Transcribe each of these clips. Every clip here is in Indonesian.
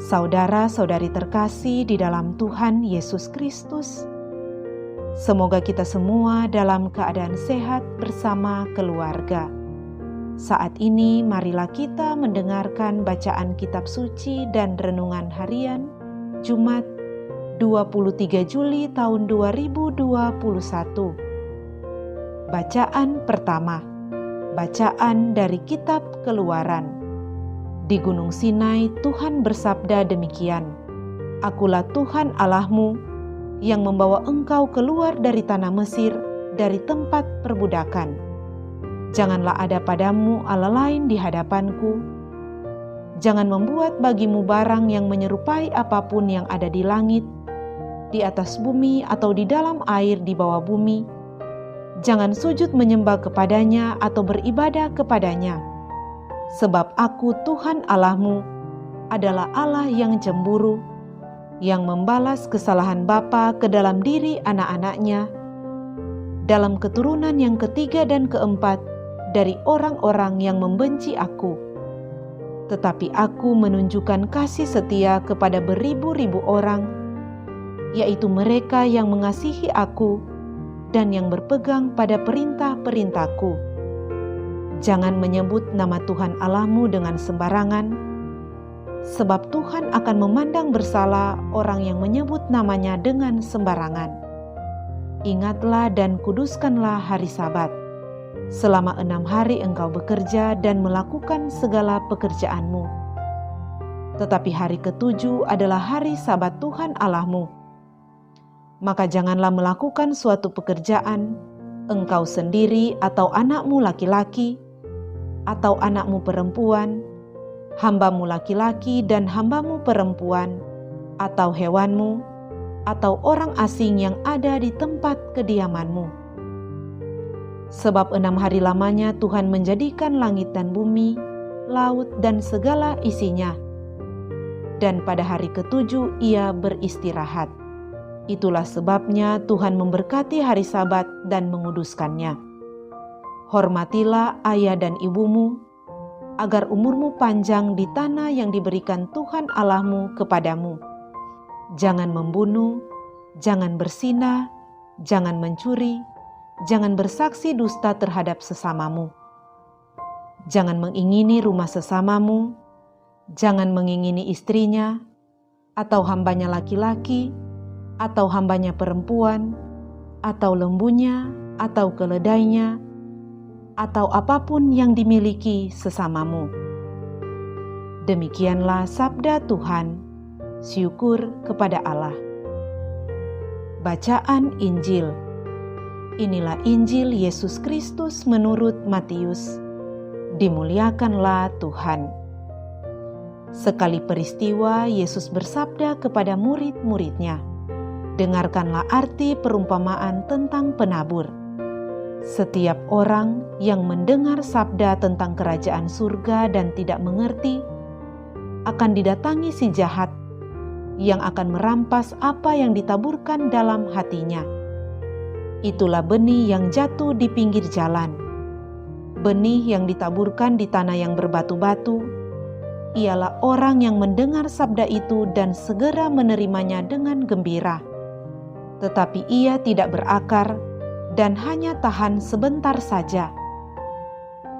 Saudara-saudari terkasih di dalam Tuhan Yesus Kristus, semoga kita semua dalam keadaan sehat bersama keluarga. Saat ini marilah kita mendengarkan bacaan kitab suci dan renungan harian Jumat 23 Juli tahun 2021. Bacaan pertama, bacaan dari kitab Keluaran. Di Gunung Sinai Tuhan bersabda demikian, "Akulah Tuhan Allahmu yang membawa engkau keluar dari tanah Mesir, dari tempat perbudakan. Janganlah ada padamu Allah lain di hadapanku. Jangan membuat bagimu barang yang menyerupai apapun yang ada di langit, di atas bumi atau di dalam air di bawah bumi. Jangan sujud menyembah kepadanya atau beribadah kepadanya. Sebab aku Tuhan Allahmu adalah Allah yang cemburu, yang membalas kesalahan bapa ke dalam diri anak-anaknya, dalam keturunan yang ketiga dan keempat dari orang-orang yang membenci aku. Tetapi aku menunjukkan kasih setia kepada beribu-ribu orang, yaitu mereka yang mengasihi aku dan yang berpegang pada perintah-perintahku. Jangan menyebut nama Tuhan Allahmu dengan sembarangan, sebab Tuhan akan memandang bersalah orang yang menyebut namanya dengan sembarangan. Ingatlah dan kuduskanlah hari Sabat. Selama 6 hari engkau bekerja dan melakukan segala pekerjaanmu. Tetapi hari ke-7 adalah hari Sabat Tuhan Allahmu. Maka janganlah melakukan suatu pekerjaan, engkau sendiri atau anakmu laki-laki, atau anakmu perempuan, hambamu laki-laki dan hambamu perempuan, atau hewanmu, atau orang asing yang ada di tempat kediamanmu. Sebab 6 hari lamanya Tuhan menjadikan langit dan bumi, laut dan segala isinya. Dan pada hari ke-7 ia beristirahat. Itulah sebabnya Tuhan memberkati hari Sabat dan menguduskannya. Hormatilah ayah dan ibumu, agar umurmu panjang di tanah yang diberikan Tuhan Allahmu kepadamu. Jangan membunuh, jangan berzina, jangan mencuri, jangan bersaksi dusta terhadap sesamamu. Jangan mengingini rumah sesamamu, jangan mengingini istrinya, atau hambanya laki-laki, atau hambanya perempuan, atau lembunya, atau keledainya, atau apapun yang dimiliki sesamamu. Demikianlah sabda Tuhan. Syukur kepada Allah. Bacaan Injil. Inilah Injil Yesus Kristus menurut Matius. Dimuliakanlah Tuhan. Sekali peristiwa Yesus bersabda kepada murid-muridnya, "Dengarkanlah arti perumpamaan tentang penabur. Setiap orang yang mendengar sabda tentang kerajaan surga dan tidak mengerti, akan didatangi si jahat yang akan merampas apa yang ditaburkan dalam hatinya. Itulah benih yang jatuh di pinggir jalan. Benih yang ditaburkan di tanah yang berbatu-batu, ialah orang yang mendengar sabda itu dan segera menerimanya dengan gembira. Tetapi ia tidak berakar, dan hanya tahan sebentar saja.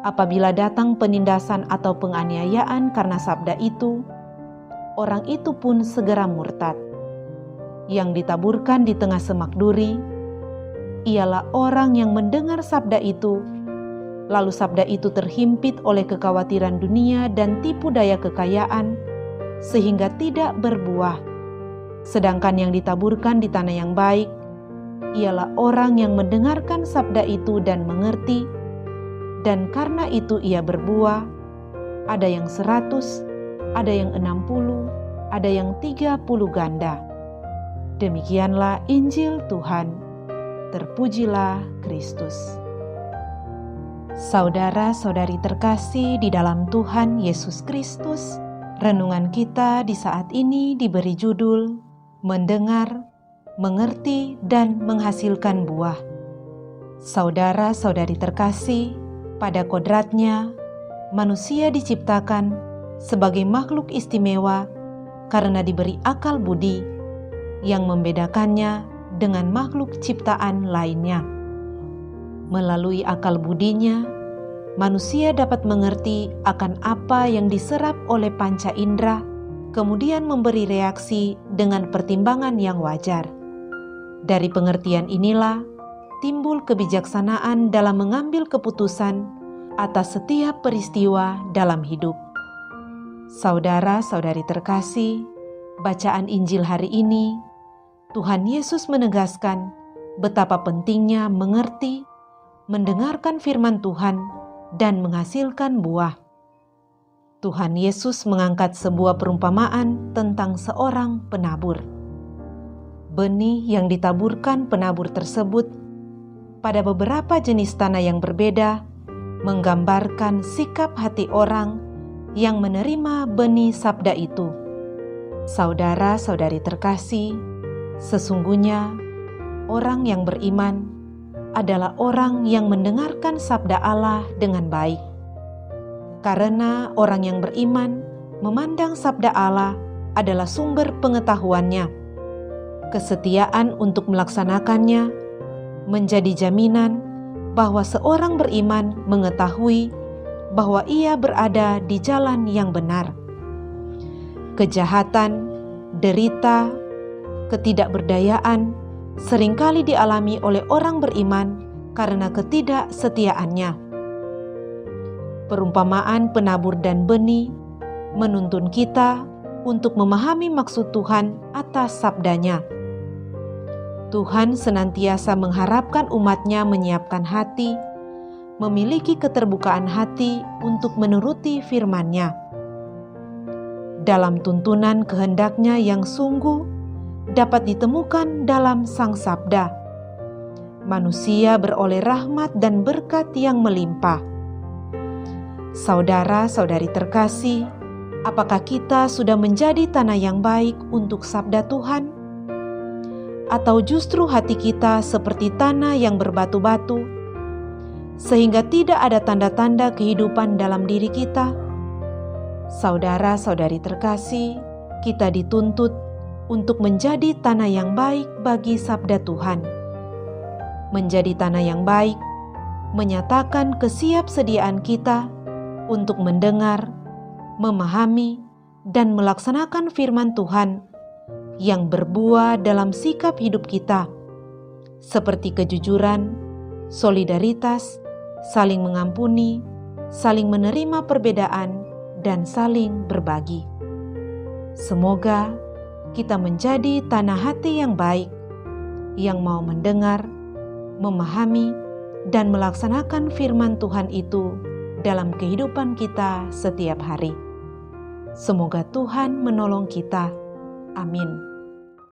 Apabila datang penindasan atau penganiayaan karena sabda itu, orang itu pun segera murtad. Yang ditaburkan di tengah semak duri, ialah orang yang mendengar sabda itu, lalu sabda itu terhimpit oleh kekhawatiran dunia dan tipu daya kekayaan, sehingga tidak berbuah. Sedangkan yang ditaburkan di tanah yang baik, ialah orang yang mendengarkan sabda itu dan mengerti, dan karena itu ia berbuah, ada yang 100, ada yang 60, ada yang 30 ganda. Demikianlah Injil Tuhan. Terpujilah Kristus. Saudara-saudari terkasih di dalam Tuhan Yesus Kristus, renungan kita di saat ini diberi judul Mendengar, Mengerti, dan Menghasilkan Buah. Saudara-saudari terkasih, pada kodratnya, manusia diciptakan sebagai makhluk istimewa karena diberi akal budi yang membedakannya dengan makhluk ciptaan lainnya. Melalui akal budinya, manusia dapat mengerti akan apa yang diserap oleh panca indera, kemudian memberi reaksi dengan pertimbangan yang wajar. Dari pengertian inilah timbul kebijaksanaan dalam mengambil keputusan atas setiap peristiwa dalam hidup. Saudara-saudari terkasih, bacaan Injil hari ini, Tuhan Yesus menegaskan betapa pentingnya mengerti, mendengarkan firman Tuhan, dan menghasilkan buah. Tuhan Yesus mengangkat sebuah perumpamaan tentang seorang penabur. Benih yang ditaburkan penabur tersebut pada beberapa jenis tanah yang berbeda menggambarkan sikap hati orang yang menerima benih sabda itu. Saudara-saudari terkasih, sesungguhnya orang yang beriman adalah orang yang mendengarkan sabda Allah dengan baik. Karena orang yang beriman memandang sabda Allah adalah sumber pengetahuannya. Kesetiaan untuk melaksanakannya menjadi jaminan bahwa seorang beriman mengetahui bahwa ia berada di jalan yang benar. Kejahatan, derita, ketidakberdayaan seringkali dialami oleh orang beriman karena ketidaksetiaannya. Perumpamaan penabur dan benih menuntun kita untuk memahami maksud Tuhan atas sabdanya. Tuhan senantiasa mengharapkan umat-Nya menyiapkan hati, memiliki keterbukaan hati untuk menuruti firman-Nya. Dalam tuntunan kehendak-Nya yang sungguh dapat ditemukan dalam Sang Sabda, manusia beroleh rahmat dan berkat yang melimpah. Saudara-saudari terkasih, apakah kita sudah menjadi tanah yang baik untuk sabda Tuhan? Atau justru hati kita seperti tanah yang berbatu-batu, sehingga tidak ada tanda-tanda kehidupan dalam diri kita? Saudara-saudari terkasih, kita dituntut untuk menjadi tanah yang baik bagi sabda Tuhan. Menjadi tanah yang baik menyatakan kesiapsediaan kita untuk mendengar, memahami, dan melaksanakan firman Tuhan yang berbuah dalam sikap hidup kita, seperti kejujuran, solidaritas, saling mengampuni, saling menerima perbedaan, dan saling berbagi. Semoga kita menjadi tanah hati yang baik, yang mau mendengar, memahami, dan melaksanakan firman Tuhan itu dalam kehidupan kita setiap hari. Semoga Tuhan menolong kita. Amin.